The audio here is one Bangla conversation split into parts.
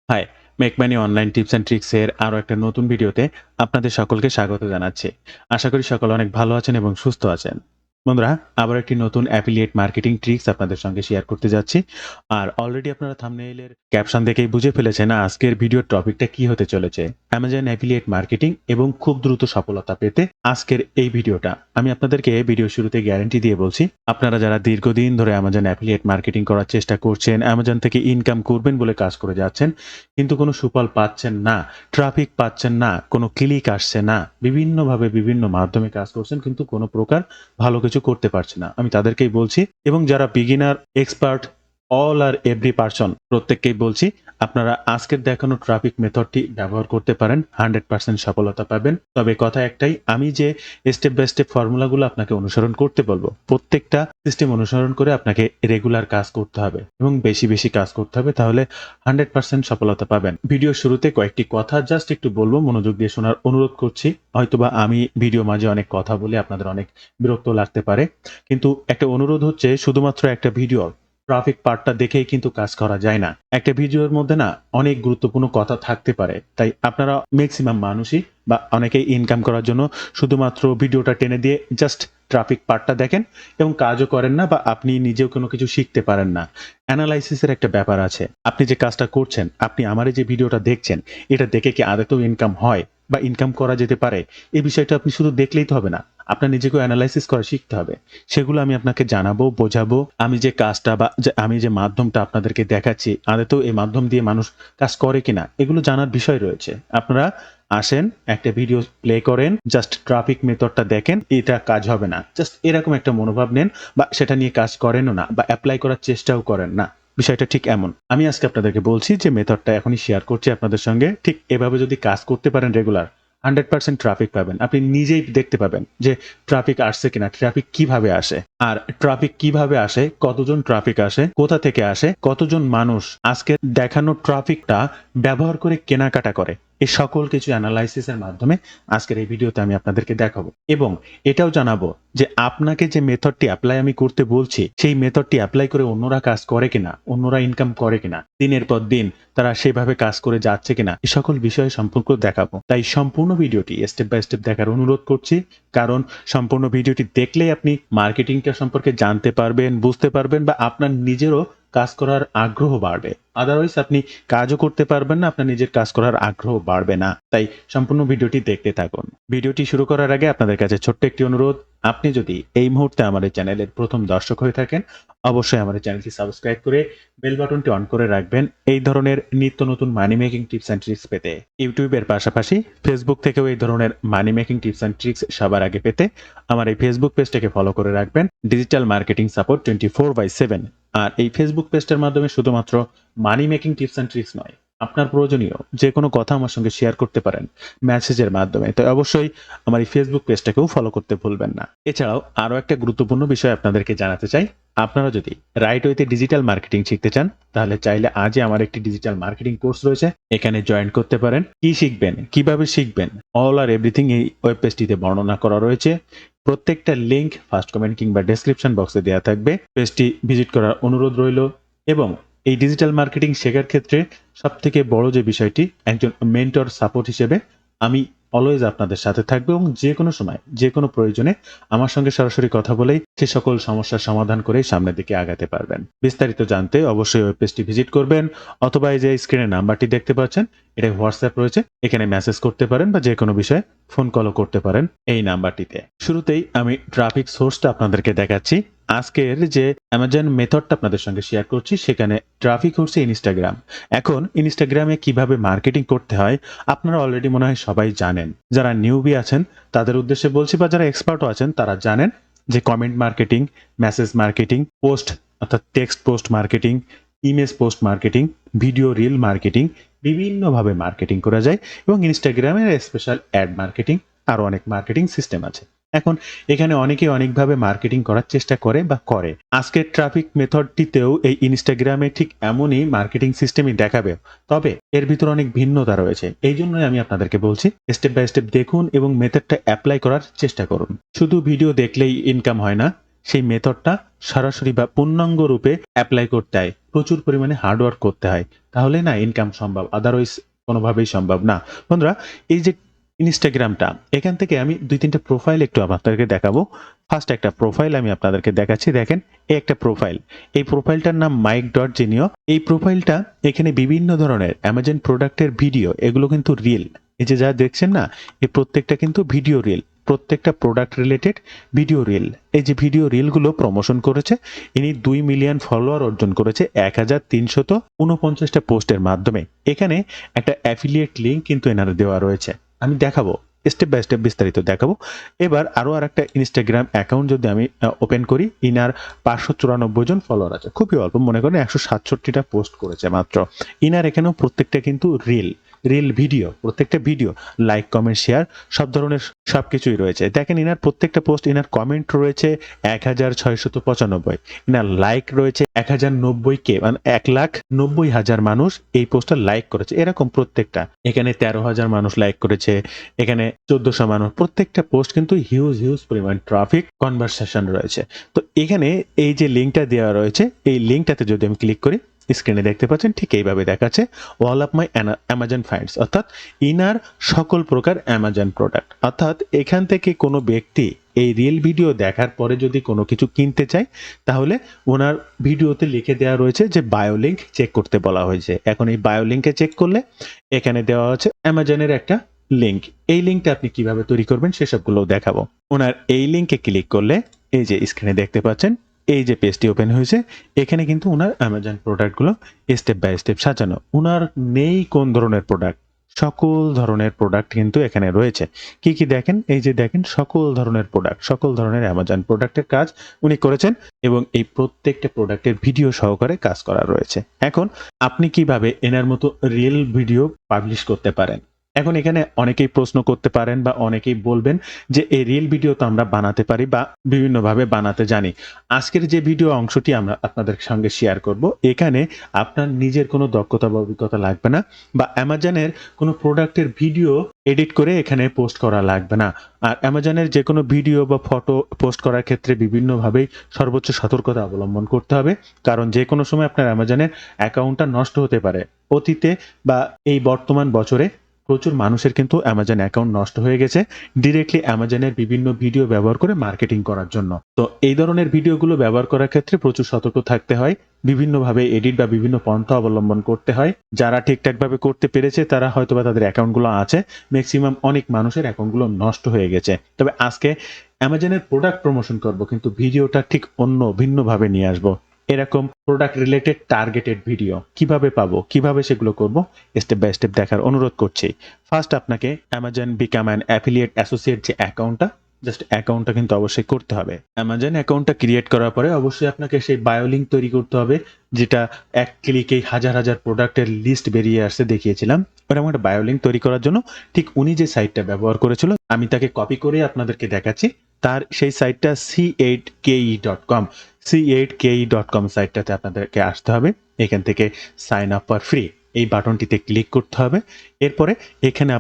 High, make money online tips and tricks এর আরো একটা নতুন ভিডিওতে আপনাদের সকলকে স্বাগত জানাচ্ছি। আশা করি সকলে অনেক ভালো আছেন এবং সুস্থ আছেন। বন্ধুরা, আবার একটি নতুন অ্যাফিলিয়েট মার্কেটিং ট্রিক্স আপনাদের সঙ্গে শেয়ার করতে যাচ্ছি। আর অলরেডি আপনারা থাম্বনেইলের ক্যাপশন দেখেই বুঝে ফেলেছেন আজকের ভিডিওর টপিকটা কি হতে চলেছে। অ্যামাজন অ্যাফিলিয়েট মার্কেটিং এবং খুব দ্রুত সফলতা পেতে আজকের এই ভিডিওটা। আমি আপনাদেরকে ভিডিও শুরুতে গ্যারান্টি দিয়ে বলছি, আপনারা যারা দীর্ঘদিন ধরে অ্যামাজন অ্যাফিলিয়েট মার্কেটিং করার চেষ্টা করছেন, অ্যামাজন থেকে ইনকাম করবেন বলে কাজ করে যাচ্ছেন, কিন্তু কোনো সুফল পাচ্ছেন না, ট্রাফিক পাচ্ছেন না, কোনো ক্লিক আসছে না, বিভিন্নভাবে বিভিন্ন মাধ্যমে কাজ করছেন কিন্তু কোনো প্রকার ভালো কিছু করতে পারছে না, আমি তাদেরকেই বলছি। এবং যারা বিগিনার, এক্সপার্ট, অল আর এভরি পারসন প্রত্যেককেই বলছি, আপনারা আজকের দেখানো ট্রাফিক মেথডটি ব্যবহার করতে পারেন, 100% সফলতা পাবেন। তবে কথা একটাই, আমি যে স্টেপ বাই স্টেপ ফর্মুলাগুলো আপনাকে অনুসরণ করতে বলবো, প্রত্যেকটা সিস্টেম অনুসরণ করে আপনাকে রেগুলার কাজ করতে হবে এবং বেশি বেশি কাজ করতে হবে, তাহলে 100% সফলতা পাবেন। ভিডিও শুরুতে কয়েকটি কথা জাস্ট একটু বলবো, মনোযোগ দিয়ে শোনার অনুরোধ করছি। হয়তোবা আমি ভিডিও মাঝে অনেক কথা বলে আপনাদের অনেক বিরক্ত লাগতে পারে, কিন্তু একটা অনুরোধ হচ্ছে, শুধুমাত্র একটা ভিডিও ট্রাফিক পার্টটা দেখেই কিন্তু কাজ করা যায় না। একটা ভিডিওর মধ্যে না অনেক গুরুত্বপূর্ণ কথা থাকতে পারে, তাই আপনারা ম্যাক্সিমাম মানুষই বা অনেকেই ইনকাম করার জন্য শুধুমাত্র ভিডিওটা টেনে দিয়ে জাস্ট ট্রাফিক পার্টটা দেখেন এবং কাজও করেন না, বা আপনি নিজেও কোনো কিছু শিখতে পারেন না। অ্যানালাইসিসের একটা ব্যাপার আছে। আপনি যে কাজটা করছেন, আপনি আমার এই যে ভিডিওটা দেখছেন, এটা দেখে কি আদতেও ইনকাম হয় বা ইনকাম করা যেতে পারে, এই বিষয়টা আপনি শুধু দেখলেই তো হবে না, আপনার নিজেকেও অ্যানালাইসিস করা শিখতে হবে। সেগুলো আমি আপনাকে জানাবো, বোঝাবো। আমি যে কাজটা বা আমি যে মাধ্যমটা আপনাদেরকে দেখাচ্ছি, আদতেও এই মাধ্যম দিয়ে মানুষ কাজ করে কিনা, এগুলো জানার বিষয় রয়েছে। আপনারা আসেন, একটা ভিডিও প্লে করেন, জাস্ট ট্রাফিক মেথডটা দেখেন, এটা কাজ হবে না, জাস্ট এরকম একটা মনোভাব নেন, বা সেটা নিয়ে কাজ করেনও না বা অ্যাপ্লাই করার চেষ্টাও করেন না। বিষয়টা ঠিক এমন। আমি আজকে আপনাদেরকে বলছি যে মেথডটা এখনই শেয়ার করছি আপনাদের সঙ্গে, ঠিক এভাবে যদি কাজ করতে পারেন রেগুলার, 100% ট্রাফিক পাবেন। আপনি নিজেই দেখতে পাবেন যে ট্রাফিক আসছে কিনা, ট্রাফিক কিভাবে আসে, আর ট্রাফিক কিভাবে আসে, কতজন ট্রাফিক আসে, কোথা থেকে আসে, কতজন মানুষ আজকে দেখানো ট্রাফিকটা ব্যবহার করে কেনাকাটা করে, এই সকল কিছু অ্যানালাইসিসের মাধ্যমে আজকের এই ভিডিওতে আমি আপনাদেরকে দেখাবো। এবং এটাও জানাবো যে আপনাকে যে মেথডটি অ্যাপ্লাই আমি করতে বলছি, সেই মেথডটি অ্যাপ্লাই করে অন্যরা কাজ করে কিনা, অন্যরা ইনকাম করে কিনা, দিনের পর দিন তারা সেভাবে কাজ করে যাচ্ছে কিনা, এই সকল বিষয় সম্পর্ক দেখাবো। তাই সম্পূর্ণ ভিডিওটি স্টেপ বাই স্টেপ দেখার অনুরোধ করছি, কারণ সম্পূর্ণ ভিডিওটি দেখলেই আপনি মার্কেটিংটা সম্পর্কে জানতে পারবেন, বুঝতে পারবেন, বা আপনার নিজেরও কাজ করার আগ্রহ বাড়বে। আদারওয়াইজ আপনি কাজও করতে পারবেন না, আপনার নিজের কাজ করার আগ্রহ বাড়বে না। তাই সম্পূর্ণ ভিডিওটি দেখতে থাকুন। ভিডিওটি শুরু করার আগে আপনাদের কাছে ছোট্ট একটি অনুরোধ, আপনি যদি এই মুহূর্তে আমাদের চ্যানেলের প্রথম দর্শক হয়ে থাকেন, অবশ্যই আমাদের চ্যানেলটি সাবস্ক্রাইব করে বেল বাটনটি অন করে রাখবেন এই ধরনের নিত্য নতুন মানি মেকিং টিপস অ্যান্ড ট্রিক্স পেতে। ইউটিউবের পাশাপাশি ফেসবুক থেকেও এই ধরনের মানি মেকিং টিপস অ্যান্ড ট্রিক্স সবার আগে পেতে আমার এই ফেসবুক পেজটাকে ফলো করে রাখবেন, ডিজিটাল মার্কেটিং সাপোর্ট 24/7। আর এই ফেসবুক পেজটার মাধ্যমে শুধুমাত্র মানি মেকিং টিপস অ্যান্ড ট্রিক্স নয়, আপনার প্রয়োজনীয় যে কোনো কথা আমার সঙ্গে শেয়ার করতে পারেন মেসেজের মাধ্যমে। তো অবশ্যই আমার এই ফেসবুক পেজটাকেও ফলো করতে ভুলবেন না। এছাড়াও আরও একটা গুরুত্বপূর্ণ বিষয় আপনাদেরকে জানাতে চাই, আপনারা যদি রাইট ওয়েতে ডিজিটাল মার্কেটিং শিখতে চান, তাহলে চাইলে আজই আমার একটি ডিজিটাল মার্কেটিং কোর্স রয়েছে, এখানে জয়েন করতে পারেন। কি শিখবেন, কিভাবে শিখবেন, অল আর এভরিথিং এই ওয়েব পেজটিতে বর্ণনা করা রয়েছে। প্রত্যেকটা লিংক ফার্স্ট কমেন্ট কিংবা ডেসক্রিপশন বক্সে দেওয়া থাকবে, পেজটি ভিজিট করার অনুরোধ রইল। এবং এই ডিজিটাল মার্কেটিং শেখার ক্ষেত্রে সবথেকে বড় যে বিষয়টি, একজন মেন্টর সাপোর্ট হিসেবে আমি অলওয়েজ আপনাদের সাথে থাকবো, এবং যে কোনো সময় যে কোনো প্রয়োজনে আমার সঙ্গে সরাসরি কথা বলেই সে সকল সমস্যার সমাধান করে সামনের দিকে আগাতে পারবেন। বিস্তারিত জানতে অবশ্যই ওয়েব পেজটি ভিজিট করবেন, অথবা এই যে স্ক্রিনে নাম্বারটি দেখতে পাচ্ছেন, এটা হোয়াটসঅ্যাপ রয়েছে, এখানে মেসেজ করতে পারেন, বা যে কোনো বিষয়ে ফোন কলও করতে পারেন এই নাম্বারটিতে। শুরুতেই আমি ট্রাফিক সোর্সটা আপনাদেরকে দেখাচ্ছি। আজকের যে অ্যামাজন মেথডটা আপনাদের সঙ্গে শেয়ার করছি, সেখানে ট্রাফিক হচ্ছে ইনস্টাগ্রাম। এখন ইনস্টাগ্রামে কিভাবে মার্কেটিং করতে হয় আপনারা অলরেডি মনে হয় সবাই জানেন। যারা নিউবি আছেন তাদের উদ্দেশ্যে বলছি, বা যারা এক্সপার্টও আছেন তারা জানেন যে comment marketing, message marketing, post অর্থাৎ text post marketing, image post marketing, video reel marketing, বিভিন্নভাবে মার্কেটিং করা যায়। এবং ইনস্টাগ্রামের স্পেশাল অ্যাড মার্কেটিং, আরও অনেক মার্কেটিং সিস্টেম আছে। এখন এখানে অনেকে অনেকভাবে মার্কেটিং করার চেষ্টা করে বা করে। আজকের ট্রাফিক মেথডটিতেও এই ইনস্টাগ্রামে ঠিক এমনই মার্কেটিং সিস্টেমই দেখাবে, তবে এর ভিতর অনেক ভিন্নতা রয়েছে। এই জন্যই আমি আপনাদেরকে বলছি, স্টেপ বাই স্টেপ দেখুন এবং মেথডটা অ্যাপ্লাই করার চেষ্টা করুন। শুধু ভিডিও দেখলেই ইনকাম হয় না, সেই মেথডটা সরাসরি বা পূর্ণাঙ্গ রূপে অ্যাপ্লাই করতে হয়, প্রচুর পরিমাণে হার্ডওয়ার্ক করতে হয়, তাহলে না ইনকাম সম্ভব, আদারওয়াইজ কোনোভাবেই সম্ভব না। বন্ধুরা, এই যে ইনস্টাগ্রামটা, এখান থেকে আমি ২-৩টা প্রোফাইল একটু আপনাদেরকে দেখাবো। ফার্স্ট একটা প্রোফাইল আমি আপনাদেরকে দেখাচ্ছি। দেখেন, এই একটা প্রোফাইল। এই প্রোফাইলটার নাম Mike.Genio। এই প্রোফাইলটা এখানে বিভিন্ন ধরনের অ্যামাজন প্রোডাক্টের ভিডিও, এগুলো কিন্তু রিল। এই যে যা দেখছেন না, এই প্রত্যেকটা কিন্তু ভিডিও রিল। প্রত্যেকটা প্রোডাক্ট রিলেটেড ভিডিও রিল। এই যে ভিডিও রিলগুলো প্রমোশন করেছে, ইনি ২ মিলিয়ন ফলোয়ার অর্জন করেছে ১,৩৪৯টা পোস্টের মাধ্যমে। এখানে একটা অ্যাফিলিয়েট লিঙ্ক কিন্তু এনার দেওয়া রয়েছে। আমি দেখাবো, স্টেপ বাই স্টেপ বিস্তারিত দেখাবো। এবার আরো আরেকটা ইনস্টাগ্রাম অ্যাকাউন্ট যদি আমি ওপেন করি, ইনার ৫৯৪ জন ফলোয়ার আছে, খুবই অল্প, মনে করেন ১৬৭টা পোস্ট করেছে মাত্র। ইনার এখানেও প্রত্যেকটা কিন্তু রিল ভিডিও, প্রত্যেকটা ভিডিও লাইক, কমেন্ট, শেয়ার সব ধরনের সবকিছুই রয়েছে। দেখেন, ইনার প্রত্যেকটা পোস্ট, ইনার কমেন্ট রয়েছে ১,৬৯৫। ইনার লাইক রয়েছে ১,০৯০ কে, মানে ১,৯০,০০০ মানুষ এই পোস্টটা লাইক করেছে, এরকম প্রত্যেকটা। এখানে ১৩,০০০ মানুষ লাইক করেছে, এখানে ১৪০০ মানুষ। প্রত্যেকটা পোস্ট কিন্তু হিউজ পরিমাণ ট্রাফিক, কনভারসেশন রয়েছে। তো এখানে এই যে লিঙ্কটা দেওয়া রয়েছে, এই লিঙ্কটাতে যদি আমি ক্লিক করি, স্ক্রিনে দেখতে পাচ্ছেন ঠিক এইভাবে দেখাচ্ছে, all of my Amazon finds, অর্থাৎ ইনার সকল প্রকার অ্যামাজন প্রোডাক্ট। অর্থাৎ এখান থেকে কোনো ব্যক্তি এই রিল ভিডিও দেখার পরে যদি কোনো কিছু কিনতে চায়, তাহলে ওনার ভিডিওতে লিখে দেওয়া রয়েছে যে বায়ো লিঙ্ক চেক করতে বলা হয়েছে। এখন এই বায়ো লিঙ্কে চেক করলে এখানে দেওয়া হচ্ছে অ্যামাজনের একটা লিঙ্ক। এই লিঙ্কটা আপনি কিভাবে তৈরি করবেন সেসবগুলো দেখাবো। ওনার এই লিঙ্কে ক্লিক করলে এই যে স্ক্রিনে দেখতে পাচ্ছেন, এই যে পেজটি ওপেন হয়েছে, এখানে কিন্তু ওনার অ্যামাজন প্রোডাক্টগুলো স্টেপ বাই স্টেপ সাজানো। ওনার নেই কোন ধরনের প্রোডাক্ট, সকল ধরনের প্রোডাক্ট কিন্তু এখানে রয়েছে। কি কি দেখেন, এই যে দেখেন, সকল ধরনের প্রোডাক্ট, সকল ধরনের অ্যামাজন প্রোডাক্টের কাজ উনি করেছেন, এবং এই প্রত্যেকটা প্রোডাক্টের ভিডিও সহকারে কাজ করা রয়েছে। এখন আপনি কিভাবে এনার মতো রিয়েল ভিডিও পাবলিশ করতে পারেন? এখন এখানে অনেকেই প্রশ্ন করতে পারেন বা অনেকেই বলবেন যে এই রিল ভিডিও তো আমরা বানাতে পারি বা বিভিন্নভাবে বানাতে জানি। আজকের যে ভিডিও অংশটি আমরা আপনাদের সঙ্গে শেয়ার করব, এখানে আপনার নিজের কোনো দক্ষতা বা অভিজ্ঞতা লাগবে না, বা অ্যামাজনের কোনো প্রোডাক্টের ভিডিও এডিট করে এখানে পোস্ট করা লাগবে না। আর অ্যামাজনের যে কোনো ভিডিও বা ফটো পোস্ট করার ক্ষেত্রে বিভিন্নভাবেই সর্বোচ্চ সতর্কতা অবলম্বন করতে হবে, কারণ যে কোনো সময় আপনার অ্যামাজনের অ্যাকাউন্টটা নষ্ট হতে পারে। অতীতে বা এই বর্তমান বছরে প্রচুর মানুষের কিন্তু অ্যামাজন অ্যাকাউন্ট নষ্ট হয়ে গেছে ডিরেক্টলি অ্যামাজনের বিভিন্ন ভিডিও ব্যবহার করে মার্কেটিং করার জন্য। তো এই ধরনের ভিডিওগুলো ব্যবহার করার ক্ষেত্রে প্রচুর সতর্ক থাকতে হয়, বিভিন্নভাবে এডিট বা বিভিন্ন পন্থা অবলম্বন করতে হয়। যারা ঠিকঠাকভাবে করতে পেরেছে তারা হয়তোবা তাদের অ্যাকাউন্টগুলো আছে, ম্যাক্সিমাম অনেক মানুষের অ্যাকাউন্টগুলো নষ্ট হয়ে গেছে। তবে আজকে অ্যামাজনের প্রোডাক্ট প্রমোশন করব, কিন্তু ভিডিওটা ঠিক অন্য ভিন্নভাবে নিয়ে আসবো। এরকম প্রোডাক্ট রিলেটেড টার্গেটেড ভিডিও কিভাবে পাবো, কিভাবে সেগুলো করব, স্টেপ বাই স্টেপ দেখার অনুরোধ করছি। ফার্স্ট আপনাকে Amazon become an affiliate associate যে অ্যাকাউন্টটা, জাস্ট অ্যাকাউন্টটা কিন্তু অবশ্যই করতে হবে। অ্যামাজন অ্যাকাউন্টটা ক্রিয়েট করার পরে অবশ্যই আপনাকে সেই বায়ো লিঙ্ক তৈরি করতে হবে, যেটা এক ক্লিকেই হাজার হাজার প্রোডাক্টের লিস্ট বেরিয়ে আসতে দেখিয়েছিলাম। ওরকম একটা বায়ো লিঙ্ক তৈরি করার জন্য ঠিক উনি যে সাইটটা ব্যবহার করেছিল, আমি তাকে কপি করে আপনাদেরকে দেখাচ্ছি। তার সেই সাইটটা c8ke.com, c8ke.com সাইটটাতে আপনাদেরকে আসতে হবে। এখান থেকে সাইন আপ ফর ফ্রি এই বাটনটিতে ক্লিক করতে হবে। এরপরে এখানে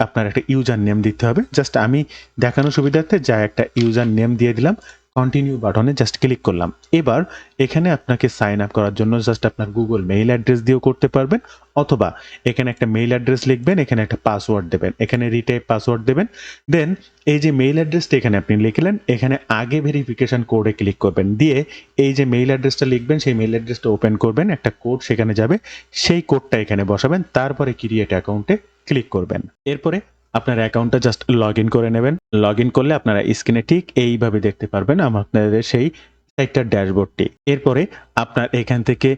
আপনার একটা ইউজার নেম দিতে হবে। জাস্ট আমি দেখানোর সুবিধার্থে যা একটা ইউজার নেম দিয়ে দিলাম, কন্টিনিউ বাটনে জাস্ট ক্লিক করলাম। এবার এখানে আপনাকে সাইন আপ করার জন্য জাস্ট আপনার গুগল মেইল অ্যাড্রেস দিয়েও করতে পারবেন, অথবা এখানে একটা মেইল অ্যাড্রেস লিখবেন, এখানে একটা পাসওয়ার্ড দেবেন, এখানে রিটাইপ পাসওয়ার্ড দেবেন। দেন এই যে মেইল অ্যাড্রেসটা এখানে আপনি লিখলেন, এখানে আগে ভেরিফিকেশন কোডে ক্লিক করবেন, দিয়ে এই যে মেইল অ্যাড্রেসটা লিখবেন সেই মেইল অ্যাড্রেসটা ওপেন করবেন, একটা কোড সেখানে যাবে, সেই কোডটা এখানে বসাবেন, তারপরে ক্রিয়েট অ্যাকাউন্টে ক্লিক করবেন। এরপরে আপনার অ্যাকাউন্টটা জাস্ট লগ ইন করে নেবেন। লগ ইন করলে আপনারা স্ক্রিনে ঠিক এইভাবে দেখতে পারবেন আপনাদের সেই সাইটটার ড্যাশবোর্ডটি। এরপরে আপনার এখান থেকে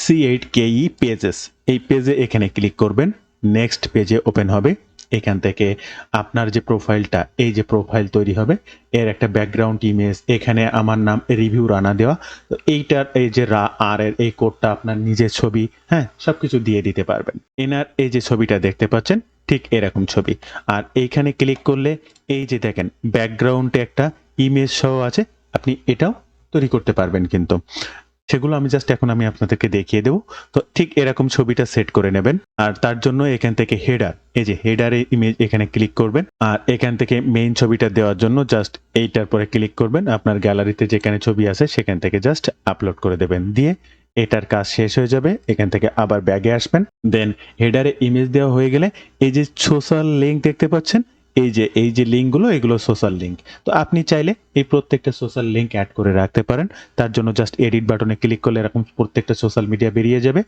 C8KE পেজেস, এই পেজে এখানে ক্লিক করবেন, নেক্সট পেজে ওপেন হবে। এখান থেকে আপনার যে প্রোফাইলটা, এই যে প্রোফাইল তৈরি হবে, এর একটা ব্যাকগ্রাউন্ড ইমেজ, এখানে আমার নাম রিভিউ রানা দেওয়া, তো এইটার এই যে আর এর এই কোডটা আপনার নিজের ছবি, হ্যাঁ, সবকিছু দিয়ে দিতে পারবেন। এনার এই যে ছবিটা দেখতে পাচ্ছেন ঠিক এরকম ছবি, আর এইখানে ক্লিক করলে এই যে দেখেন ব্যাকগ্রাউন্ডে একটা ইমেজ সহ আছে, আপনি এটাও তৈরি করতে পারবেন। কিন্তু সেগুলো আমি জাস্ট এখন আমি আপনাদেরকে দেখিয়ে দেবো। তো ঠিক এরকম ছবিটা সেট করে নেবেন। আর তার জন্য এখান থেকে হেডার, এই যে হেডারে ইমেজ এখানে ক্লিক করবেন। আর এখান থেকে মেইন ছবিটা দেওয়ার জন্য জাস্ট এইটার পরে ক্লিক করবেন। আপনার গ্যালারিতে যেখানে ছবি আছে সেখান থেকে জাস্ট আপলোড করে দেবেন। দিয়ে এটার কাজ শেষ হয়ে যাবে। এখান থেকে আবার ব্যাগে আসবেন। দেন হেডারে ইমেজ দেওয়া হয়ে গেলে এই যে সোশ্যাল লিঙ্ক দেখতে পাচ্ছেন, এই যে লিঙ্কগুলো এগুলো সোশ্যাল লিঙ্ক। তো আপনি চাইলে এই প্রত্যেকটা সোশ্যাল লিঙ্ক অ্যাড করে রাখতে পারেন। তার জন্য জাস্ট এডিট বাটনে ক্লিক করলে এরকম প্রত্যেকটা সোশ্যাল মিডিয়া বেরিয়ে যাবে,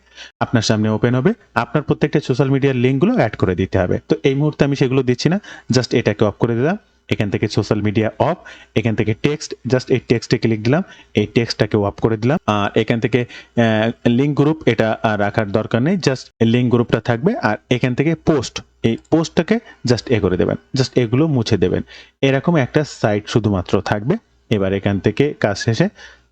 আপনার সামনে ওপেন হবে। আপনার প্রত্যেকটা সোশ্যাল মিডিয়ার লিঙ্কগুলো অ্যাড করে দিতে হবে। তো এই মুহূর্তে আমি সেগুলো দিচ্ছি না, জাস্ট এটাকে অফ করে দিলাম। এখান থেকে সোশ্যাল মিডিয়া অফ, এখান থেকে টেক্সট, জাস্ট এই টেক্সটে ক্লিক দিলাম, এই টেক্সটটাকে অফ করে দিলাম। আর এখান থেকে লিঙ্ক গ্রুপ এটা আর রাখার দরকার নেই, জাস্ট লিঙ্ক গ্রুপটা থাকবে। আর এখান থেকে পোস্ট, এই পোস্টটাকে জাস্ট করে দেবেন, জাস্ট এগুলো মুছে দেবেন। এরকম একটা সাইট শুধুমাত্র থাকবে। এবার এখান থেকে কাজ শেষে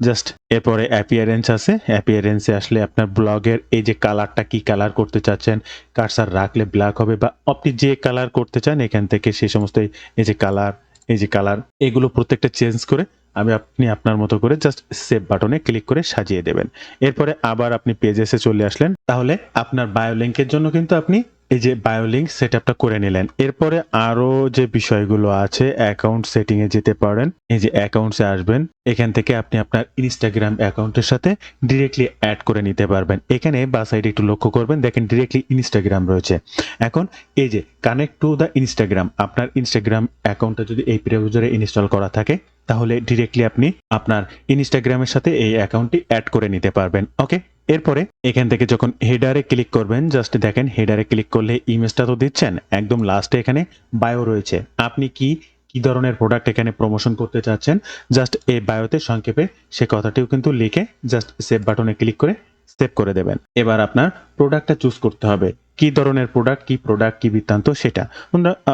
জাস্ট এরপরে অ্যাপিয়ারেন্স আছে, অ্যাপিয়ারেন্সে আসলে আপনার ব্লগের এই যে কালারটা কি কালার করতে চাচ্ছেন, কার্সার রাখলে ব্ল্যাক হবে বা আপনি যে কালার করতে চান এখান থেকে সেই সমস্ত এই যে কালার, এই যে কালার এগুলো প্রত্যেকটা চেঞ্জ করে আপনি আপনার মতো করে জাস্ট সেভ বাটনে ক্লিক করে সাজিয়ে দেবেন। এরপরে আবার আপনি পেজেসে চলে আসলেন। তাহলে আপনার বায়ো লিঙ্কের জন্য কিন্তু আপনি এই যে বায়ো লিঙ্ক সেটআপটা করে নিলেন। এরপরে আরো যে বিষয়গুলো আছে, অ্যাকাউন্ট সেটিং এ যেতে পারেন। এই যে অ্যাকাউন্টসে আসবেন, এখান থেকে আপনি আপনার ইনস্টাগ্রাম অ্যাকাউন্টের সাথে ডিরেক্টলি অ্যাড করে নিতে পারবেন। এখানে বা সাইডে একটু লক্ষ্য করবেন, দেখেন ডিরেক্টলি ইনস্টাগ্রাম রয়েছে। এখন এই যে কানেক্ট টু দ্য ইনস্টাগ্রাম, আপনার ইনস্টাগ্রাম অ্যাকাউন্টটা যদি এই ব্রাউজারে ইনস্টল করা থাকে তাহলে ডিরেক্টলি আপনি আপনার ইনস্টাগ্রামের সাথে এই অ্যাকাউন্টটি অ্যাড করে নিতে পারবেন। ওকে, এরপরে এখান থেকে যখন হেডারে ক্লিক করবেন, জাস্ট দেখেন হেডারে ক্লিক করলে ইমেজটা তো দিচ্ছেন, একদম লাস্টে এখানে বায়ো রয়েছে। আপনি কি কি ধরনের প্রোডাক্ট এখানে প্রমোশন করতে চাচ্ছেন, জাস্ট এই বায়োতে সংক্ষেপে সে কথাটিও কিন্তু লিখে জাস্ট সেভ বাটনে ক্লিক করে সেভ করে দেবেন। এবার আপনার প্রোডাক্টটা চুজ করতে হবে, কি ধরনের প্রোডাক্ট কি বৃত্তান্ত সেটা।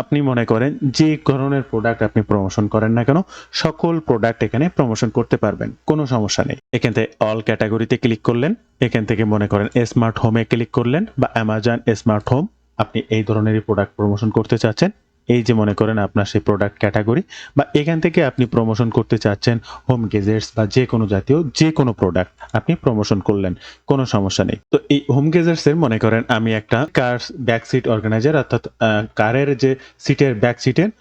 আপনি মনে করেন যে ধরনের প্রোডাক্ট আপনি প্রমোশন করেন না কেন, সকল প্রোডাক্ট এখানে প্রমোশন করতে পারবেন, কোনো সমস্যা নেই। এখান থেকে অল ক্যাটাগরিতে ক্লিক করলেন, এখান থেকে মনে করেন স্মার্ট হোমে ক্লিক করলেন বা অ্যামাজন স্মার্ট হোম, আপনি এই ধরনেরই প্রোডাক্ট প্রমোশন করতে চাচ্ছেন। এই যে মনে করেন আপনার সেই প্রোডাক্ট ক্যাটাগরি, বা এখান থেকে আপনি প্রমোশন করতে চাচ্ছেন হোম গেজেটস বা যে কোনো জাতীয় যে কোনো প্রোডাক্ট আপনি প্রমোশন করলেন, কোনো সমস্যা নেই। তো এই হোম গেজেটস এর মনে করেন আমি একটা কার ব্যাক সিট অর্গানাইজার, অর্থাৎ কারের যে সিটের ব্যাক সিটের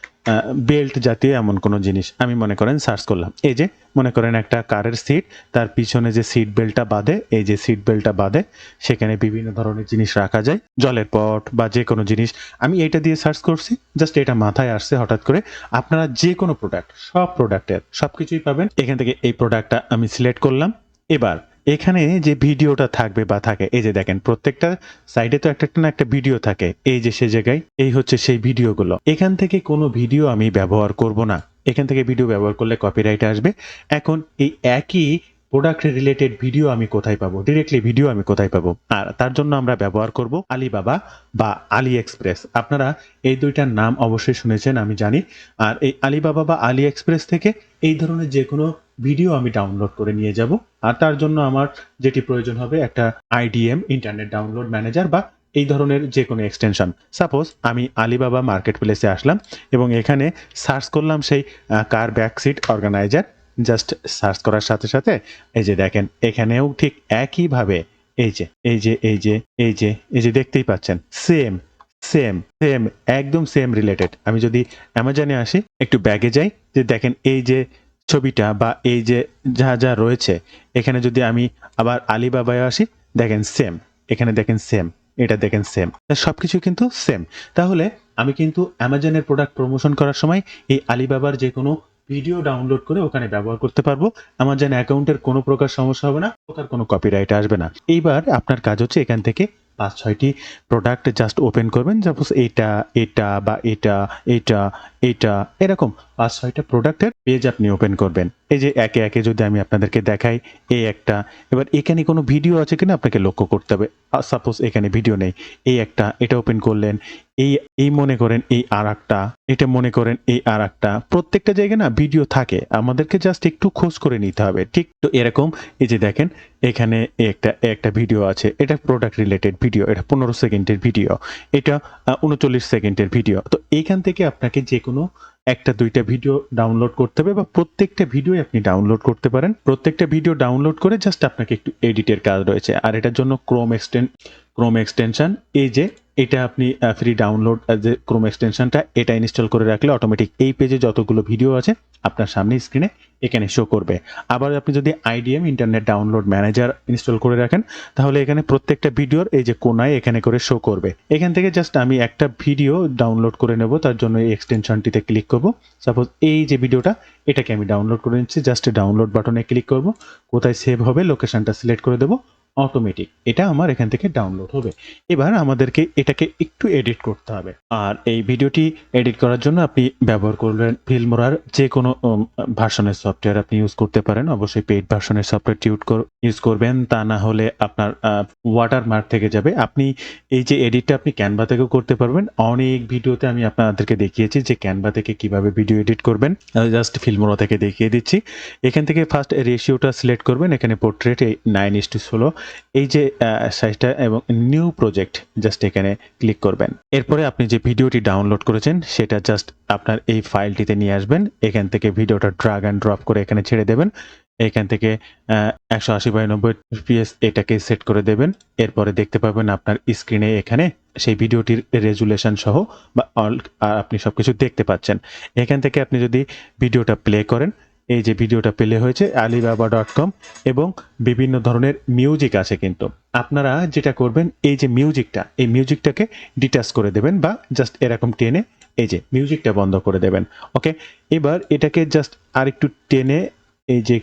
বেল্ট জাতীয় এমন কোনো জিনিস আমি মনে করেন সার্চ করলাম। এই যে মনে করেন একটা কারের সিট, তার পিছনে যে সিট বেল্টটা বাঁধে, এই যে সিট বেল্টটা বাঁধে, সেখানে বিভিন্ন ধরনের জিনিস রাখা যায়, জলের পট বা যে কোনো জিনিস। আমি এটা দিয়ে সার্চ করছি, জাস্ট এটা মাথায় আসছে হঠাৎ করে। আপনারা যে কোনো প্রোডাক্ট, সব প্রোডাক্টের সব কিছুই পাবেন। এখান থেকে এই প্রোডাক্টটা আমি সিলেক্ট করলাম। এবার এখানে যে ভিডিওটা থাকবে বা থাকে, এই যে দেখেন প্রত্যেকটা সাইডে তো একটা না একটা ভিডিও থাকে, এই যে সে জায়গায় এই হচ্ছে সেই ভিডিওগুলো। এখান থেকে কোনো ভিডিও আমি ব্যবহার করব না, এখান থেকে ভিডিও ব্যবহার করলে কপিরাইট আসবে। এখন এই একই প্রোডাক্ট রিলেটেড ভিডিও আমি কোথায় পাবো, ডিরেক্টলি ভিডিও আমি কোথায় পাবো? আর তার জন্য আমরা ব্যবহার করব আলিবাবা বা আলি এক্সপ্রেস। আপনারা এই দুইটার নাম অবশ্যই শুনেছেন আমি জানি। আর এই আলিবাবা বা আলি এক্সপ্রেস থেকে এই ধরনের যে কোনো ভিডিও আমি ডাউনলোড করে নিয়ে যাব। আর তার জন্য আমার যেটি প্রয়োজন হবে একটা আইডিএম, ইন্টারনেট ডাউনলোড ম্যানেজার বা এই ধরনের যে কোনো এক্সটেনশন। সাপোজ আমি আলিবাবা মার্কেট প্লেসে আসলাম এবং এখানে সার্চ করলাম সেই car back seat organizer. Just search করার সাথে সাথে এই যে দেখেন এখানেও ঠিক একইভাবে এই যে এই যে এই যে এই যে এই যে দেখতেই পাচ্ছেন, সেম সেম সেম একদম সেম রিলেটেড। আমি যদি অ্যামাজনে আসি, একটু ব্যাগে যাই, যে দেখেন এই যে ছবিটা বা এই যে যা যা রয়েছে, এখানে যদি আমি আবার আলিবাবায় আসি, দেখেন সেম, এখানে দেখেন সেম, এটা দেখেন সেম, সবকিছু কিন্তু সেম। তাহলে আমি কিন্তু অ্যামাজনের প্রোডাক্ট প্রমোশন করার সময় এই আলিবাবার যে কোনো ভিডিও ডাউনলোড করে ওখানে ব্যবহার করতে পারবো। অ্যামাজন অ্যাকাউন্টের কোনো প্রকার সমস্যা হবে না, ওটার কোনো কপিরাইট আসবে না। এইবার আপনার কাজ হচ্ছে এখান থেকে 5-6টি প্রোডাক্ট জাস্ট ওপেন করবেন। সাপোজ এটা এটা বা এটা এটা এটা এরকম 5-6টা প্রোডাক্টের পেজ আপনি ওপেন করবেন। এই যে একে একে যদি আমি আপনাদেরকে দেখাই, এই একটা, এবার এখানে কোনো ভিডিও আছে কিনা আপনাকে লক্ষ্য করতে হবে। সাপোজ এখানে ভিডিও নেই, এই একটা, এটা ওপেন করলেন, এই এই মনে করেন এই আর একটা, এটা মনে করেন এই আর একটা। প্রত্যেকটা জায়গায় না ভিডিও থাকে, আমাদেরকে জাস্ট একটু খোঁজ করে নিতে হবে, ঠিক তো এরকম। এই যে দেখেন এখানে একটা ভিডিও আছে, এটা প্রোডাক্ট রিলেটেড ভিডিও, এটা 15 সেকেন্ডের ভিডিও, এটা 39 সেকেন্ডের ভিডিও। তো এইখান থেকে আপনাকে যে কোনো একটা দুইটা ভিডিও ডাউনলোড করতে হবে বা প্রত্যেকটা ভিডিও আপনি ডাউনলোড করতে পারেন। প্রত্যেকটা ভিডিও ডাউনলোড করে জাস্ট আপনাকে একটু এডিটের কাজ রয়েছে। আর এটার জন্য ক্রোম এক্সটেনশন এই যে এটা আপনি ফ্রি ডাউনলোড যে ক্রোম এক্সটেনশনটা এটা ইনস্টল করে রাখলে অটোমেটিক এই পেজে যতগুলো ভিডিও আছে আপনার সামনে স্ক্রিনে এখানে শো করবে। আবার আপনি যদি IDM internet download manager install করে রাখেন তাহলে এখানে প্রত্যেকটা ভিডিওর এই যে কোনায় এখানে করে শো করবে। এখান থেকে জাস্ট আমি একটা ভিডিও ডাউনলোড করে নেব, তার জন্য এই এক্সটেনশনটিতে ক্লিক করব। সাপোজ এই যে ভিডিওটা এটাকে আমি ডাউনলোড করে নিচ্ছি, জাস্ট ডাউনলোড বাটনে ক্লিক করব, কোথায় সেভ হবে লোকেশনটা সিলেক্ট করে দেবো, অটোমেটিক এটা আমার এখান থেকে ডাউনলোড হবে। এবার আমাদেরকে এটাকে একটু এডিট করতে হবে। আর এই ভিডিওটি এডিট করার জন্য আপনি ব্যবহার করবেন ফিল্মোরার যে কোনো ভার্সনের সফটওয়্যার আপনি ইউজ করতে পারেন। অবশ্যই পেইড ভার্সনের সফটওয়্যারটি ইউজ করবেন, তা না হলে আপনার ওয়াটারমার্ক থেকে যাবে। আপনি এই যে এডিটটা আপনি ক্যানভা থেকেও করতে পারবেন। অনেক ভিডিওতে আমি আপনাদেরকে দেখিয়েছি যে ক্যানভা থেকে কিভাবে ভিডিও এডিট করবেন, জাস্ট ফিল্মোরা থেকে দেখিয়ে দিচ্ছি। এখান থেকে ফার্স্ট রেশিওটা সিলেক্ট করবেন, এখানে পোর্ট্রেট 9:16 এই যে সাইজটা এবং নিউ প্রজেক্ট জাস্ট এখানে ক্লিক করবেন। এরপরে আপনি যে ভিডিওটি ডাউনলোড করেছেন সেটা জাস্ট আপনার এই ফাইলটিতে নিয়ে আসবেন। এখান থেকে ভিডিওটা ড্রাগ অ্যান্ড ড্রপ করে এখানে ছেড়ে দেবেন। এখান থেকে 180/90 fps এটাকে সেট করে দেবেন। এরপরে দেখতে পাবেন আপনার স্ক্রিনে এখানে সেই ভিডিওটির রেজুলেশন সহ বা আপনি সবকিছু দেখতে পাচ্ছেন। এখান থেকে আপনি যদি ভিডিওটা প্লে করেন, এই যে ভিডিওটা প্লে হয়েছে alibaba.com এবং বিভিন্ন ধরনের মিউজিক আছে, কিন্তু আপনারা যেটা করবেন এই যে এই মিউজিকটাকে ডিটাচ করে দেবেন বা জাস্ট এরকম টেনে এই যে মিউজিকটা বন্ধ করে দেবেন। ওকে, এবার এটাকে জাস্ট আর একটু টেনে এই যে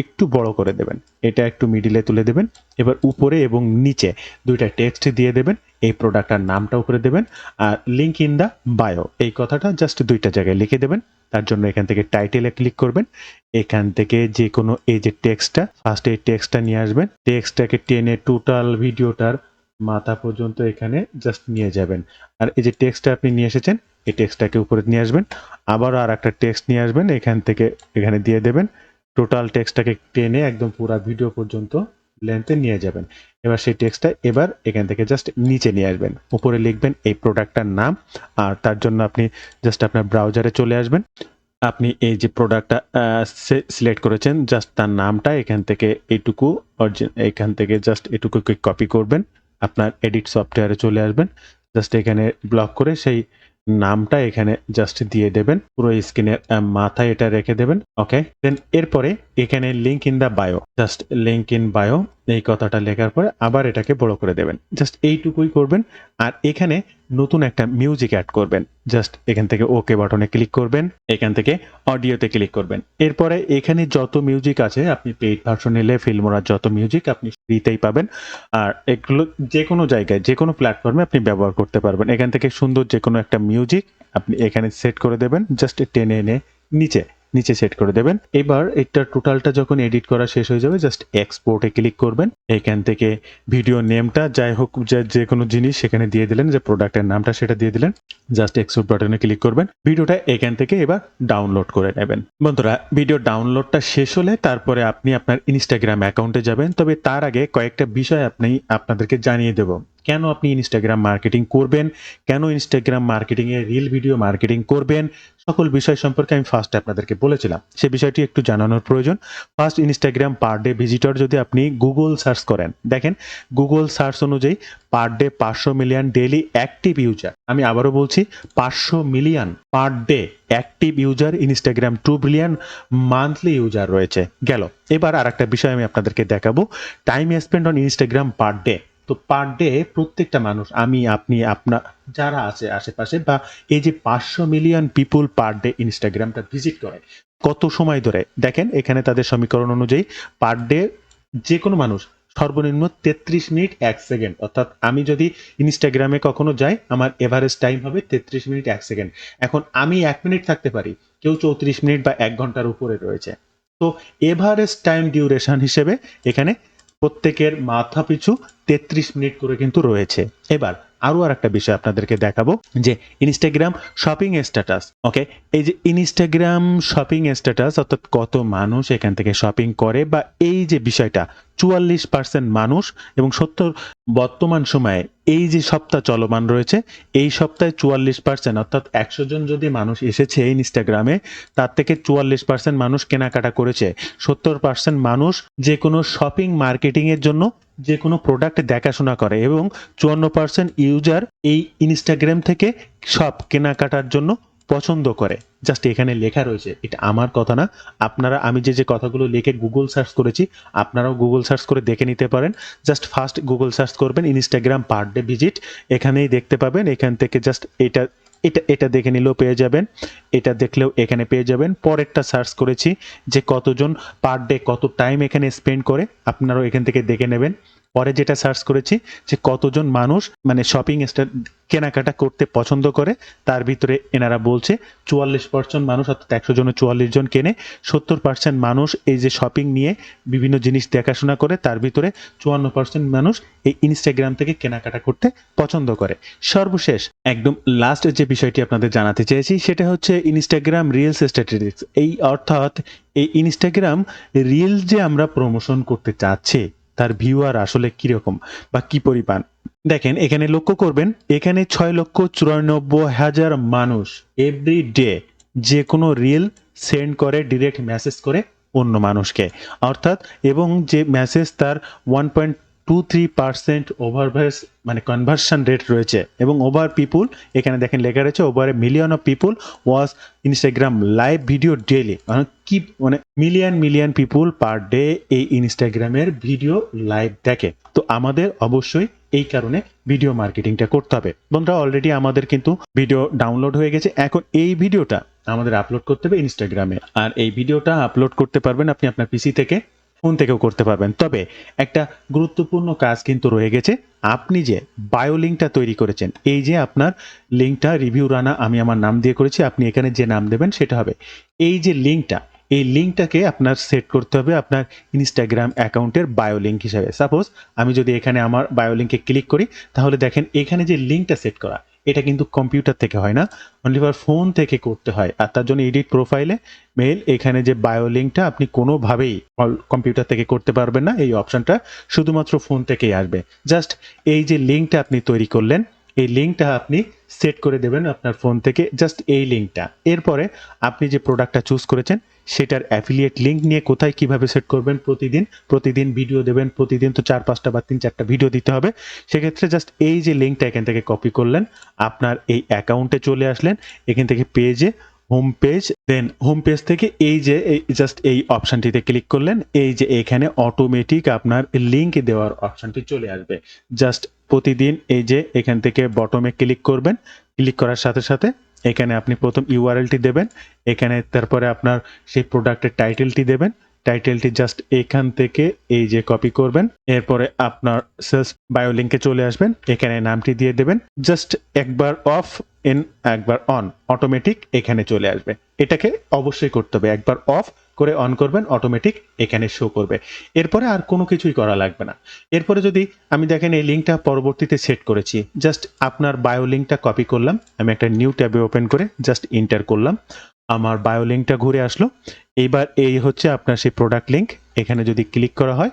একটু বড় করে দেবেন, এটা একটু মিডিলে তুলে দেবেন। এবার উপরে এবং নিচে দুইটা টেক্সট দিয়ে দেবেন, এই প্রোডাক্টটার নামটা উপরে দেবেন আর লিঙ্ক ইন দা বায়ো এই কথাটা জাস্ট দুইটা জায়গায় লিখে দেবেন। তার জন্য এখান থেকে টাইটেলে ক্লিক করবেন, এখান থেকে যে কোনো এই যে টেক্সটটা ফার্স্ট এই টেক্সটটা নিয়ে আসবেন, টেক্সটটাকে টেনে টোটাল ভিডিওটার মাথা পর্যন্ত এখানে জাস্ট নিয়ে যাবেন। আর এই যে টেক্সটটা আপনি নিয়ে এসেছেন এই টেক্সটটাকে উপরে নিয়ে আসবেন, আবারও আর একটা টেক্সট নিয়ে আসবেন, এখান থেকে এখানে দিয়ে দেবেন। টোটাল টেক্সটটাকে টেনে একদম পুরো ভিডিও পর্যন্ত লেন্থে নিয়ে যাবেন। এবার সেই টেক্সটটা এবার এখান থেকে জাস্ট নিচে নিয়ে আসবেন, উপরে লিখবেন এই প্রোডাক্টটার নাম। আর তার জন্য আপনি জাস্ট আপনার ব্রাউজারে চলে আসবেন, আপনি এই যে প্রোডাক্টটা সিলেক্ট করেছেন জাস্ট তার নামটা এখান থেকে এইটুকু এখান থেকে জাস্ট এটুকু কপি করবেন, আপনার এডিট সফটওয়্যারে চলে আসবেন, জাস্ট এখানে ব্লক করে সেই নামটা এখানে জাস্ট দিয়ে দেবেন, পুরো স্ক্রিনের মাথায় এটা রেখে দেবেন। ওকে, দেন এরপরে এখানে link in the bio, just link in bio এই কথাটা লেখার পরে আবার এটাকে বড় করে দেবেন, জাস্ট এইটুকুই করবেন। আর এখানে নতুন একটা মিউজিক অ্যাড করবেন, জাস্ট এখান থেকে ওকে বাটনে ক্লিক করবেন, এখান থেকে অডিওতে ক্লিক করবেন। এরপরে এখানে যত মিউজিক আছে আপনি পেইড ভার্সন নিলে ফিল্মোরার যত মিউজিক আপনি ফ্রিতেই পাবেন। আর এগুলো যে কোনো জায়গায় যে কোনো প্ল্যাটফর্মে আপনি ব্যবহার করতে পারবেন। এখান থেকে সুন্দর যে কোনো একটা মিউজিক আপনি এখানে সেট করে দেবেন, জাস্ট টেনে এনে নিচে সেট করে দেবেন। এবার এটা টোটালটা যখন এডিট করা শেষ হয়ে যাবে জাস্ট এক্সপোর্টে ক্লিক করবেন, এখান থেকে ভিডিও নেমটা যাই হোক যে কোনো জিনিস সেখানে দিয়ে দিলেন, যে প্রোডাক্টের নামটা সেটা দিয়ে দিলেন, জাস্ট এক্সপোর্ট বাটনে ক্লিক করবেন, ভিডিওটা এখান থেকে এবার ডাউনলোড করে নেবেন। বন্ধুরা, ভিডিও ডাউনলোডটা শেষ হলে তারপরে আপনি আপনার ইনস্টাগ্রাম অ্যাকাউন্টে যাবেন। তবে তার আগে কয়েকটা বিষয় আপনাদেরকে জানিয়ে দেব। কেন আপনি ইনস্টাগ্রাম মার্কেটিং করবেন, কেন ইনস্টাগ্রাম মার্কেটিং এ রিল ভিডিও মার্কেটিং করবেন, সকল বিষয় সম্পর্কে আমি ফার্স্ট আপনাদেরকে বলেছিলাম, সে বিষয়টি একটু জানানোর প্রয়োজন। First, Instagram per day visitor যদি আপনি গুগল সার্চ করেন, দেখেন গুগল সার্চ অনুযায়ী per day 500 million daily active user, আমি আবারও বলছি 500 million per day active user, Instagram 2 billion monthly user রয়েছে। গেল, এবার আর একটা বিষয় আমি আপনাদেরকে দেখাবো, time spend on Instagram per day. তো পার ডে প্রত্যেকটা মানুষ, আমি আপনি আপনার যারা আছে আশেপাশে, বা এই যে 500 মিলিয়ন পিপুল পার ডে ইনস্টাগ্রামটা ভিজিট করে, কত সময় ধরে দেখেন এখানে তাদের সমীকরণ অনুযায়ী পার ডে যে কোনো মানুষ সর্বনিম্ন 33 মিনিট 1 সেকেন্ড, অর্থাৎ আমি যদি ইনস্টাগ্রামে কখনো যাই আমার এভারেজ টাইম হবে 33 মিনিট 1 সেকেন্ড। এখন আমি 1 মিনিট থাকতে পারি, কেউ 34 মিনিট বা 1 ঘন্টার উপরে রয়েছে। তো এভারেজ টাইম ডিউরেশন হিসেবে এখানে প্রত্যেকের মাথা পিছু 33 মিনিট করে কিন্তু রয়েছে। এবার আরো আর একটা বিষয় আপনাদেরকে দেখাবো, যে ইনস্টাগ্রাম শপিং স্ট্যাটাস। ওকে, এই যে ইনস্টাগ্রাম শপিং স্ট্যাটাস, অর্থাৎ কত মানুষ এখান থেকে শপিং করে, বা এই যে বিষয়টা 44% মানুষ এবং 70 বর্তমান সময়ে এই যে সপ্তাহ চলমান রয়েছে এই সপ্তাহে 44% অর্থাৎ 100 জন যদি মানুষ এসেছে ইনস্টাগ্রামে তার থেকে 44% মানুষ কেনাকাটা করেছে। 70% মানুষ যে কোনো শপিং মার্কেটিং এর জন্য যে কোনো প্রোডাক্ট দেখাশোনা করে এবং 54% ইউজার এই ইনস্টাগ্রাম থেকে সব কেনাকাটার জন্য পছন্দ করে। জাস্ট এখানে লেখা রয়েছে, এটা আমার কথা না। আপনারা আমি যে কথাগুলো লিখে গুগল সার্চ করেছি আপনারাও গুগল সার্চ করে দেখে নিতে পারেন। জাস্ট ফার্স্ট গুগল সার্চ করবেন ইনস্টাগ্রাম পার ডে ভিজিট, এখানেই দেখতে পাবেন। এখান থেকে জাস্ট এটা এটা এটা দেখে নিলেও পেয়ে যাবেন, এটা দেখলেও এখানে পেয়ে যাবেন। পরেরটা সার্চ করেছি যে কতজন পার ডে কত টাইম এখানে স্পেন্ড করে, আপনারাও এখান থেকে দেখে নেবেন। পরে যেটা সার্চ করেছি যে কতজন মানুষ মানে শপিং কেনাকাটা করতে পছন্দ করে, তার ভিতরে এনারা বলছে 44% মানুষ অর্থাৎ 100 জনে 44 জন কেনে। 70% মানুষ এই যে শপিং নিয়ে বিভিন্ন জিনিস দেখাশোনা করে, তার ভিতরে 54% মানুষ এই ইনস্টাগ্রাম থেকে কেনাকাটা করতে পছন্দ করে। সর্বশেষ একদম লাস্ট যে বিষয়টি আপনাদের জানাতে চেয়েছি সেটা হচ্ছে ইনস্টাগ্রাম রিলস স্ট্যাটিস্টিক্স। এই অর্থাৎ এই ইনস্টাগ্রাম রিল যে আমরা প্রমোশন করতে চাচ্ছি তার ভিউয়ার আসলে কিরকম বা কি পরিমাণ। দেখেন এখানে লক্ষ্য করবেন, এখানে 6,94,000 মানুষ এভরি ডে যে কোনো রিল সেন্ড করে, ডিরেক্ট মেসেজ করে অন্য মানুষকে, অর্থাৎ এবং যে মেসেজ তার 1.23% ওভারভার্স মানে কনভার্সন রেট রয়েছে এবং ওভার পিপুল এখানে দেখেন লেখা রয়েছে over a million of people was Instagram live video daily, মানে মিলিয়ন পিপুল পার ডে এই ইনস্টাগ্রামের ভিডিও লাইভ দেখে। তো আমাদের অবশ্যই এই কারণে ভিডিও মার্কেটিংটা করতে হবে। বন্ধুরা অলরেডি আমাদের কিন্তু ভিডিও ডাউনলোড হয়ে গেছে, এখন এই ভিডিওটা আমাদের আপলোড করতে হবে ইনস্টাগ্রামে। আর এই ভিডিওটা আপলোড করতে পারবেন আপনি আপনার পিসি থেকে, ফোন থেকেও করতে পারবেন। তবে একটা গুরুত্বপূর্ণ কাজ কিন্তু রয়ে গেছে, আপনি যে বায়ো লিঙ্কটা তৈরি করেছেন, এই যে আপনার লিঙ্কটা রিভিউ রানা আমি আমার নাম দিয়ে করেছি, আপনি এখানে যে নাম দেবেন সেটা হবে এই যে লিঙ্কটা, এই লিঙ্কটাকে আপনার সেট করতে হবে আপনার ইনস্টাগ্রাম অ্যাকাউন্টের বায়ো লিঙ্ক হিসাবে। সাপোজ আমি যদি এখানে আমার বায়ো লিঙ্কে ক্লিক করি তাহলে দেখেন এখানে যে লিঙ্কটা সেট করা এটা কিন্তু কম্পিউটার থেকে হয় না, অনলি ফর ফোন থেকে করতে হয়। আর তার জন্য এডিট প্রোফাইলে মেল এখানে যে বায়ো লিঙ্কটা আপনি কোনোভাবেই কম্পিউটার থেকে করতে পারবেন না, এই অপশনটা শুধুমাত্র ফোন থেকেই আসবে। জাস্ট এই যে লিঙ্কটা আপনি তৈরি করলেন এই লিঙ্কটা আপনি সেট করে দেবেন আপনার ফোন থেকে, জাস্ট এই লিঙ্কটা। এরপরে আপনি যে প্রোডাক্টটা চুজ করেছেন সেটার অ্যাফিলিয়েট লিঙ্ক নিয়ে কোথায় কিভাবে সেট করবেন, প্রতিদিন ভিডিও দেবেন, প্রতিদিন তো 4-5টা বা 3-4টা ভিডিও দিতে হবে। সেক্ষেত্রে জাস্ট এই যে লিঙ্কটা এখান থেকে কপি করলেন, আপনার এই অ্যাকাউন্টে চলে আসলেন, এখান থেকে পেজে হোম পেজ, দেন হোম পেজ থেকে এই যে জাস্ট এই অপশনটিতে ক্লিক করলেন, এই যে এখানে অটোমেটিক আপনার লিঙ্ক দেওয়ার অপশনটি চলে আসবে। জাস্ট প্রতিদিন এই যে এখান থেকে বটমে ক্লিক করবেন, ক্লিক করার সাথে সাথে এখানে আপনি প্রথম ইউআরএলটি দেবেন, এখানে তারপরে আপনার সেই প্রোডাক্টের টাইটেলটি দেবেন, টাইটেলটি জাস্ট এখান থেকে এই যে কপি করবেন, এরপরে আপনার সেলস বায়ো লিঙ্কে চলে আসবেন, এখানে নামটি দিয়ে দেবেন, জাস্ট একবার অফ একবার অন, অটোমেটিক এখানে চলে আসবে। এটাকে অবশ্যই করতে হবে, একবার অফ করে অন করবেন, অটোমেটিক এখানে শো করবে। এরপরে আর কোনো কিছুই করা লাগবে না। এরপরে যদি আমি দেখেন এই লিঙ্কটা পরবর্তীতে সেট করেছি, জাস্ট আপনার বায়ো লিঙ্কটা কপি করলাম, আমি একটা নিউ ট্যাবে ওপেন করে জাস্ট এন্টার করলাম, আমার বায়ো লিঙ্কটা ঘুরে আসলো। এইবার এই হচ্ছে আপনার সেই প্রোডাক্ট লিঙ্ক, এখানে যদি ক্লিক করা হয়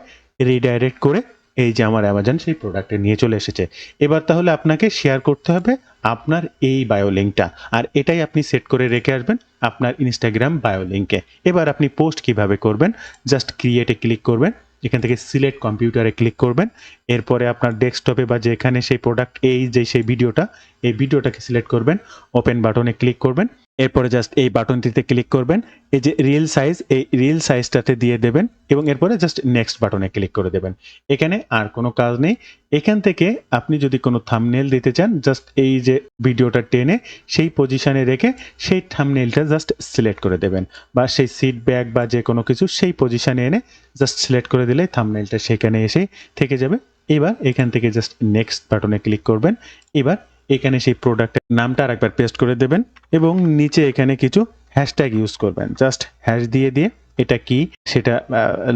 রিডাইরেক্ট করে এই যে আমার অ্যামাজন সেই প্রোডাক্টে নিয়ে চলে এসেছে। এবার তাহলে আপনাকে শেয়ার করতে হবে আপনার এই বায়ো লিঙ্কটা, আর এটাই আপনি সেট করে রেখে আসবেন আপনার ইনস্টাগ্রাম বায়ো লিঙ্কে। এবার আপনি পোস্ট কিভাবে করবেন, জাস্ট ক্রিয়েটে ক্লিক করবেন, এখান থেকে সিলেক্ট কম্পিউটারে ক্লিক করবেন, এরপরে আপনার ডেস্কটপে বা যেখানে সেই প্রোডাক্ট সেই ভিডিওটা এই ভিডিওটাকে সিলেক্ট করবেন, ওপেন বাটনে ক্লিক করবেন, এরপরে জাস্ট এই বাটনটিতে ক্লিক করবেন, এই যে রিল সাইজ এই রিল সাইজটাতে দিয়ে দেবেন এবং এরপরে জাস্ট নেক্সট বাটনে ক্লিক করে দেবেন। এখানে আর কোনো কাজ নেই। এখান থেকে আপনি যদি কোনো থাম্বনেল দিতে চান জাস্ট এই যে ভিডিওটা টেনে সেই পজিশনে রেখে সেই থাম্বনেলটা জাস্ট সিলেক্ট করে দেবেন, বা সেই সিট ব্যাক বা যে কোনো কিছু সেই পজিশনে এনে জাস্ট সিলেক্ট করে দিলেই থাম্বনেলটা সেখানে এসেই থেকে যাবে। এবার এখান থেকে জাস্ট নেক্সট বাটনে ক্লিক করবেন, এবার এখানে সেই প্রোডাক্টের নামটা আরেকবার পেস্ট করে দেবেন এবং নিচে এখানে কিছু হ্যাশট্যাগ ইউজ করবেন, জাস্ট হ্যাশ দিয়ে এটা কি সেটা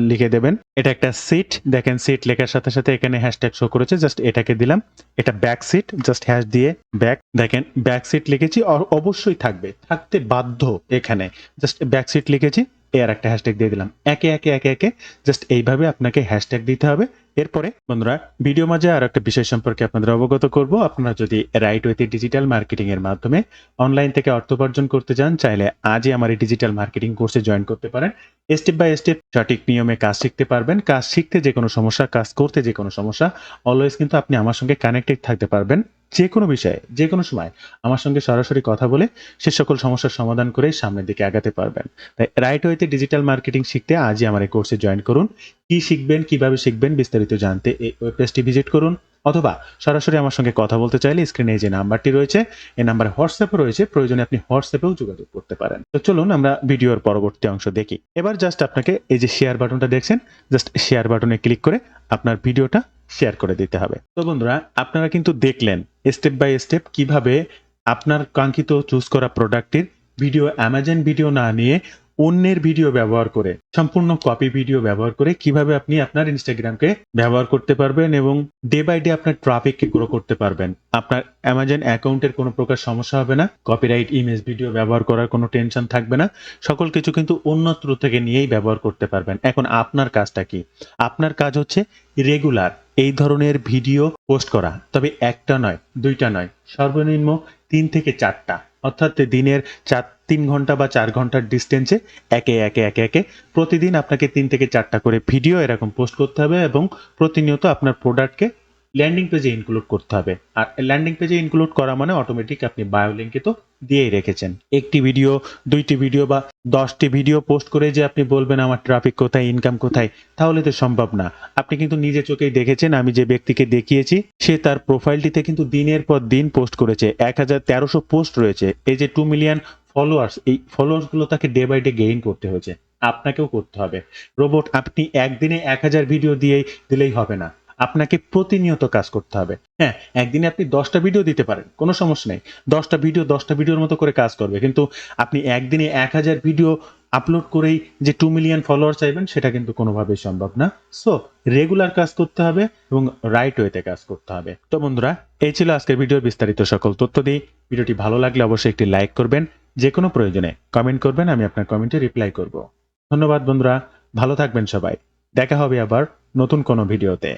লিখে দেবেন। এটা একটা সিট, দেখেন সিট লেখার সাথে সাথে এখানে হ্যাশট্যাগ শো করেছে, জাস্ট এটাকে দিলাম। এটা ব্যাক সিট, জাস্ট হ্যাশ দিয়ে ব্যাক, দেখেন ব্যাক সিট লিখেছি, অবশ্যই থাকতে বাধ্য, এখানে জাস্ট ব্যাক সিট লিখেছি, এর একটা হ্যাশট্যাগ দিয়ে দিলাম। একে একে একে একে জাস্ট এইভাবে আপনাকে হ্যাশট্যাগ দিতে হবে। এরপরে বন্ধুরা ভিডিও মাঝে আর একটা বিষয় সম্পর্কে আপনাদের অবগত করব। আপনারা যদি রাইট ওয়েতে ডিজিটাল মার্কেটিং এর মাধ্যমে অনলাইন থেকে অর্থ উপার্জন করতে চান, চাইলে আজই আমার এই ডিজিটাল মার্কেটিং কোর্সে জয়েন করতে পারেন। স্টেপ বাই স্টেপ সঠিক নিয়মে কাজ শিখতে পারবেন। কাজ শিখতে যে কোনো সমস্যা, কাজ করতে যে কোনো সমস্যা, অলওয়েজ কিন্তু আপনি আমার সঙ্গে কানেক্টেড থাকতে পারবেন। যে কোনো বিষয়ে, যে কোনো সময় আমার সঙ্গে সরাসরি কথা বলে সে সকল সমস্যার সমাধান করে সামনের দিকে আগাতে পারবেন। তাই রাইট ওয়েতে ডিজিটাল মার্কেটিং শিখতে আজই আমার এই কোর্সে জয়েন করুন। কি শিখবেন, কিভাবে শিখবেন বিস্তারিত জানতে এই ওয়েব পেজটি ভিজিট করুন, অথবা সরাসরি আমার সঙ্গে কথা বলতে চাইলে স্ক্রিনে যে নাম্বারটি রয়েছে এই নাম্বারে হোয়াটসঅ্যাপও রয়েছে, প্রয়োজনে আপনি হোয়াটসঅ্যাপেও যোগাযোগ করতে পারেন। তো চলুন আমরা ভিডিওর পরবর্তী অংশ দেখি। এবার জাস্ট আপনাকে এই যে শেয়ার বাটনটা দেখছেন, জাস্ট শেয়ার বাটনে ক্লিক করে আপনার ভিডিওটা শেয়ার করে দিতে হবে। তো বন্ধুরা আপনারা কিন্তু দেখলেন স্টেপ বাই স্টেপ কিভাবে আপনার কাঙ্ক্ষিত চুজ করা প্রোডাক্টের ভিডিও অ্যামাজন ভিডিও না নিয়ে অন্যের ভিডিও ব্যবহার করে, সম্পূর্ণ কপি ভিডিও ব্যবহার করে কিভাবে আপনি আপনার ইনস্টাগ্রামকে ব্যবহার করতে পারবেন এবং ডে বাই ডে আপনার ট্রাফিককে গ্রো করতে পারবেন। আপনার অ্যামাজন অ্যাকাউন্টের কোনো প্রকার সমস্যা হবে না, কপিরাইট ইমেজ ভিডিও ব্যবহার করার কোনো টেনশন থাকবে না। সকল কিছু কিন্তু অন্যত্র থেকে নিয়েই ব্যবহার করতে পারবেন। এখন আপনার কাজটা কি? আপনার কাজ হচ্ছে রেগুলার এই ধরনের ভিডিও পোস্ট করা, তবে একটা নয়, দুইটা নয়, সর্বনিম্ন 3 থেকে 4টা, অর্থাৎ দিনের 3 ঘন্টা বা 4 ঘন্টার ডিস্টেন্সে একে একে একে একে প্রতিদিন আপনাকে 3 থেকে 4টা করে ভিডিও এরকম পোস্ট করতে হবে এবং প্রতিনিয়ত আপনার প্রোডাক্টকে ল্যান্ডিং পেজে ইনক্লুড করতে হবে। আর ল্যান্ডিং পেজে ইনক্লুড করা মানে অটোমেটিক আপনি বায়ো লিঙ্কে তো দিয়েই রেখেছেন। একটি ভিডিও, 2টি ভিডিও বা 10টি ভিডিও পোস্ট করে যে আপনি বলবেন আমার ট্রাফিক কোথায়, ইনকাম কোথায়, তাহলে তো সম্ভব না। আপনি কিন্তু নিজে চোখেই দেখেছেন, আমি যে ব্যক্তিকে দেখিয়েছি সে তার প্রোফাইলটিতে কিন্তু দিনের পর দিন পোস্ট করেছে। 1300 পোস্ট রয়েছে। এই যে 2 মিলিয়ন ফলোয়ার্স, এই ফলোয়ার্স গুলো তাকে ডে বাই ডে গেইন করতে হয়েছে। আপনাকেও করতে হবে। রোবট আপনি একদিনে 1000 ভিডিও দিলেই হবে না, আপনাকে প্রতিনিয়ত কাজ করতে হবে। হ্যাঁ, একদিনে আপনি 10টা ভিডিও দিতে পারেন, কোনো সমস্যা নেই। 10টা ভিডিওর মতো করে কাজ করবে। কিন্তু আপনি একদিনে 1000 ভিডিও আপলোড করেই যে 2 মিলিয়ন ফলোয়ার চাইবেন সেটা কিন্তু কোনোভাবেই সম্ভব না। সো রেগুলার কাজ করতে হবে এবং রাইট ওয়েতে কাজ করতে হবে। তো বন্ধুরা এই ছিল আজকের ভিডিওর বিস্তারিত সকল তথ্য দিয়ে। ভিডিওটি ভালো লাগলে অবশ্যই একটি লাইক করবেন, যে কোনো প্রয়োজনে কমেন্ট করবেন, আমি আপনার কমেন্টে রিপ্লাই করব। ধন্যবাদ বন্ধুরা, ভালো থাকবেন সবাই। দেখা হবে আবার নতুন কোনো ভিডিওতে।